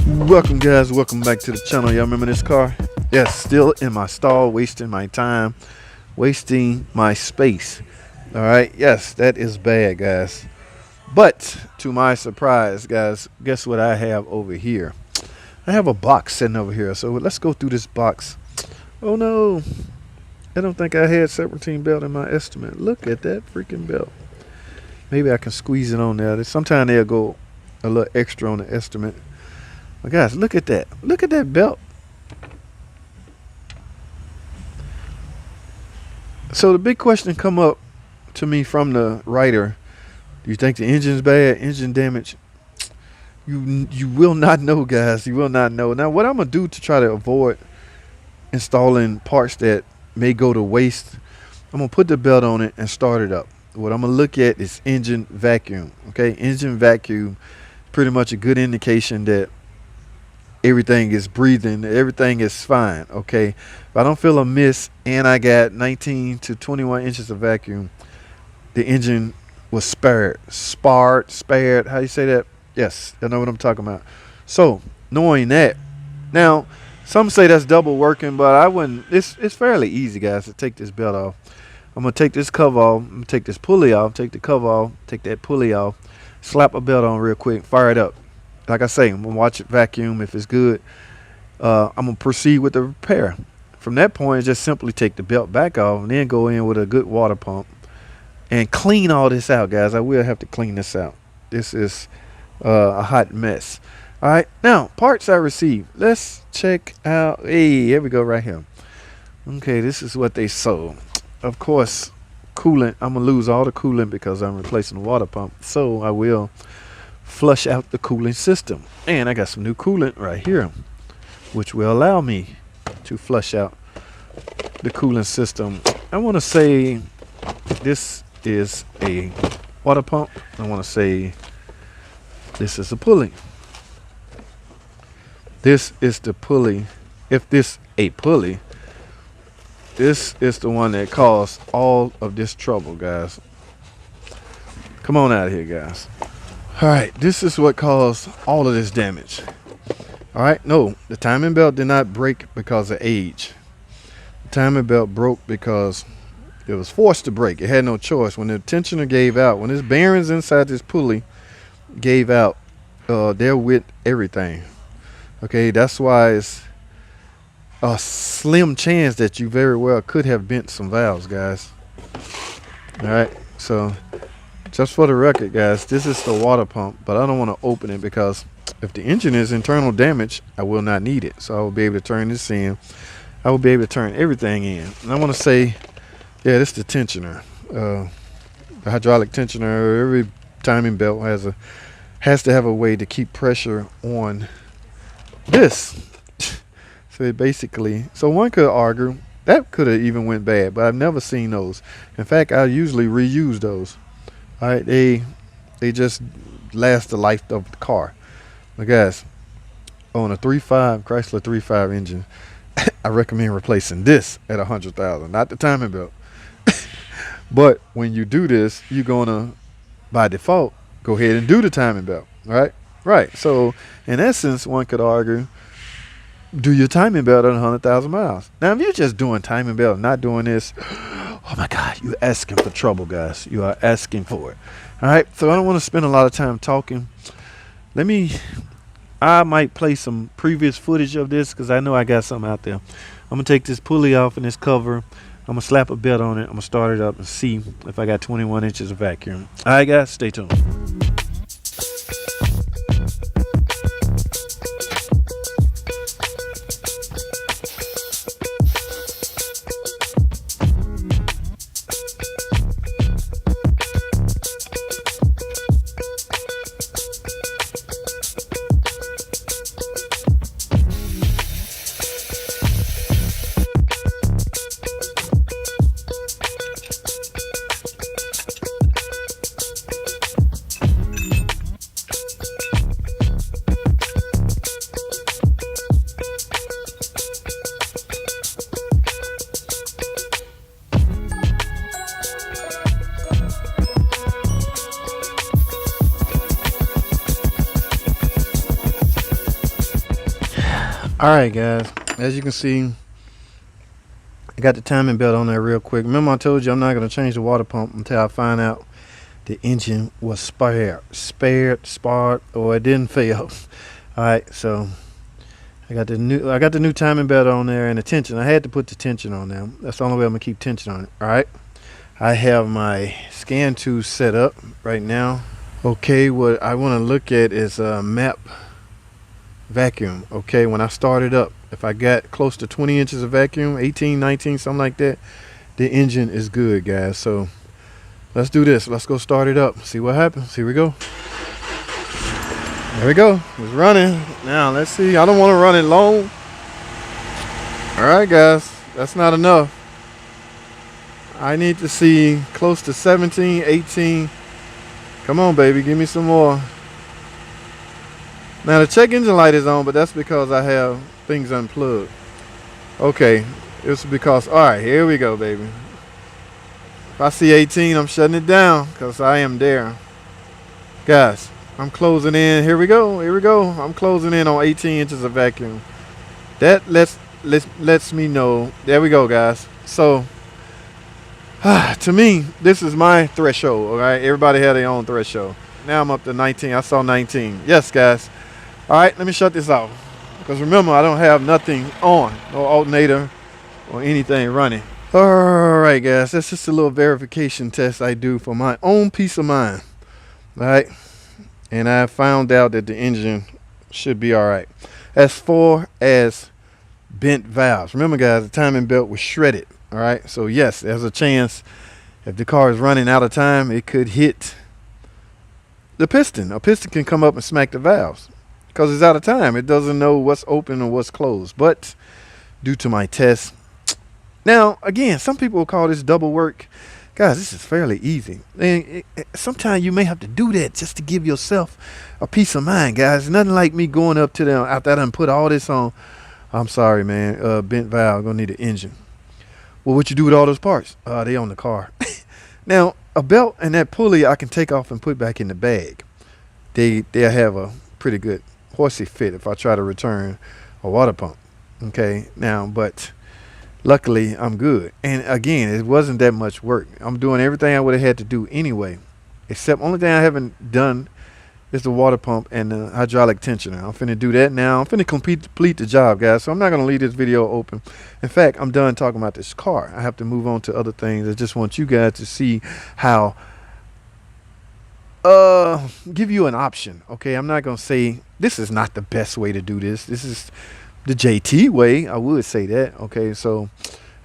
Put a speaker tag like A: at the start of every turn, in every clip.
A: Welcome guys, welcome back to the channel. Y'all remember this car? Yes, still in my stall, wasting my time, wasting my space. All right, yes, that is bad, guys. But to my surprise, guys, guess what I have over here? I have a box sitting over here. So let's go through this box. Oh no, I don't think I had serpentine belt in my estimate. Look at that freaking belt. Maybe I can squeeze it on there. Sometimes they'll go a little extra on the estimate. But guys, look at that. Look at that belt. So the big question come up to me from the writer. Do you think the engine's bad? Engine damage? You will not know, guys. You will not know. Now, what I'm going to do to try to avoid installing parts that may go to waste, I'm going to put the belt on it and start it up. What I'm going to look at is engine vacuum. Okay, engine vacuum, pretty much a good indication that everything is breathing, everything is fine. Okay, if I don't feel a miss and I got 19 to 21 inches of vacuum, the engine was spared. How you say that? Yes, I know what I'm talking about. So knowing that, now some say that's double working, but I wouldn't. It's fairly easy, guys, to take this belt off. I'm gonna take this cover off. I'm gonna take this pulley off. Take the cover off. Take that pulley off. Slap a belt on real quick. Fire it up. Like I say, I'm gonna watch it vacuum. If it's good, I'm gonna proceed with the repair. From that point, just simply take the belt back off and then go in with a good water pump and clean all this out, guys. I will have to clean this out. This is a hot mess. All right, now parts I received. Let's check out. Hey, here we go, right here. Okay, this is what they sold. Of course, coolant. I'm gonna lose all the coolant because I'm replacing the water pump. So I will flush out the cooling system, and I got some new coolant right here, which will allow me to flush out the cooling system. I want to say this is a water pump. I want to say this is a pulley. This is the pulley. If this a pulley, this is the one that caused all of this trouble, guys. Come on out of here, guys. All right, this is what caused all of this damage. All right, no, the timing belt did not break because of age. The timing belt broke because it was forced to break. It had no choice. When the tensioner gave out, when this bearings inside this pulley gave out, they're with everything. Okay, that's why it's a slim chance that you very well could have bent some valves, guys. All right, so just for the record, guys, this is the water pump, but I don't want to open it because if the engine is internal damage, I will not need it. So I will be able to turn this in. I will be able to turn everything in. And I want to say, yeah, this is the tensioner, the hydraulic tensioner. Every timing belt has to have a way to keep pressure on this. So it basically, so one could argue that could have even went bad, but I've never seen those. In fact, I usually reuse those. All right, they just last the life of the car. But guys, on a 3.5 Chrysler 3.5 engine, I recommend replacing this at 100,000, not the timing belt. But when you do this, you're gonna, by default, go ahead and do the timing belt. Right. So in essence, one could argue, do your timing belt at 100,000 miles. Now, if you're just doing timing belt, not doing this, oh my God, you're asking for trouble, guys. You are asking for it. All right, so I don't want to spend a lot of time talking. I might play some previous footage of this because I know I got something out there. I'm going to take this pulley off and this cover. I'm going to slap a belt on it. I'm going to start it up and see if I got 21 inches of vacuum. All right, guys, stay tuned. Alright guys, as you can see, I got the timing belt on there real quick. Remember I told you I'm not going to change the water pump until I find out the engine was sparred, or it didn't fail. Alright, so I got the new timing belt on there and the tension. I had to put the tension on there. That's the only way I'm gonna keep tension on it. Alright. I have my scan tool set up right now. Okay, what I want to look at is a map vacuum. Okay, when I start it up, if I got close to 20 inches of vacuum, 18, 19, something like that, the engine is good, guys. So let's do this. Let's go start it up. See what happens. Here we go. There we go. It's running. Now let's see. I don't want to run it long. Alright guys, that's not enough. I need to see close to 17, 18. Come on baby, give me some more. Now the check engine light is on, but that's because I have things unplugged. Okay, it's because, alright, here we go baby. If I see 18, I'm shutting it down because I am there. Guys, I'm closing in. Here we go. Here we go. I'm closing in on 18 inches of vacuum. That lets me know. There we go, guys. So, to me, this is my threshold. All right. Everybody had their own threshold. Now I'm up to 19. I saw 19. Yes, guys. All right. Let me shut this off. Because remember, I don't have nothing on. No alternator or anything running. All right, guys. That's just a little verification test I do for my own peace of mind. All right. And I found out that the engine should be all right. As far as bent valves, remember guys, the timing belt was shredded. All right, so yes, there's a chance if the car is running out of time, it could hit the piston. A piston can come up and smack the valves because it's out of time. It doesn't know what's open or what's closed. But due to my test, now again, some people will call this double work. Guys, this is fairly easy. And sometimes you may have to do that just to give yourself a peace of mind, guys. Nothing like me going up to them after I done put all this on. I'm sorry, man. Bent valve, gonna need an engine. Well, what you do with all those parts? They on the car. Now, a belt and that pulley I can take off and put back in the bag. They'll have a pretty good horsey fit if I try to return a water pump. Okay, now, but luckily, I'm good. And again, it wasn't that much work. I'm doing everything I would have had to do anyway. Except only thing I haven't done is the water pump and the hydraulic tensioner. I'm finna do that now. I'm finna complete the job, guys. So I'm not going to leave this video open. In fact, I'm done talking about this car. I have to move on to other things. I just want you guys to see how give you an option. Okay, I'm not going to say this is not the best way to do this. This is the JT way. I would say that. Okay, so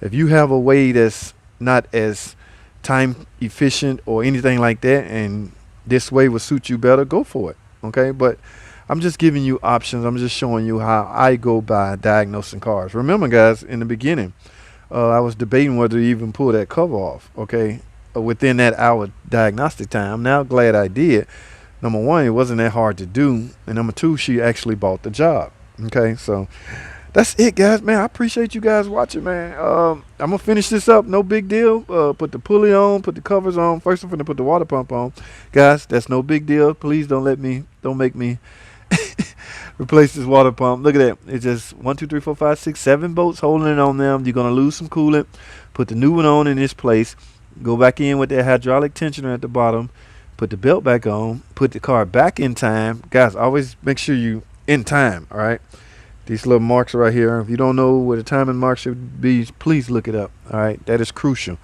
A: if you have a way that's not as time efficient or anything like that, and this way will suit you better, go for it. Okay, but I'm just giving you options. I'm just showing you how I go by diagnosing cars. Remember, guys, in the beginning, I was debating whether to even pull that cover off. Okay, within that hour diagnostic time. I'm now glad I did. Number one, it wasn't that hard to do, and number two, she actually bought the job. Okay, so that's it, guys. Man, I appreciate you guys watching, man. I'm gonna finish this up, no big deal. Put the pulley on, put the covers on. First I'm gonna put the water pump on, guys. That's no big deal. Please don't make me replace this water pump. Look at that. It's just 1 2 3 4 5 6 7 bolts holding it on them. You're gonna lose some coolant. Put the new one on in this place. Go back in with that hydraulic tensioner at the bottom. Put the belt back on. Put the car back in time, guys. Always make sure you in time. All right, these little marks right here, if you don't know where the timing mark should be, please look it up. All right, that is crucial.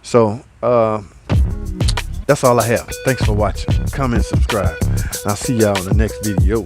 A: So that's all I have. Thanks for watching. Comment, subscribe. I'll see y'all in the next video.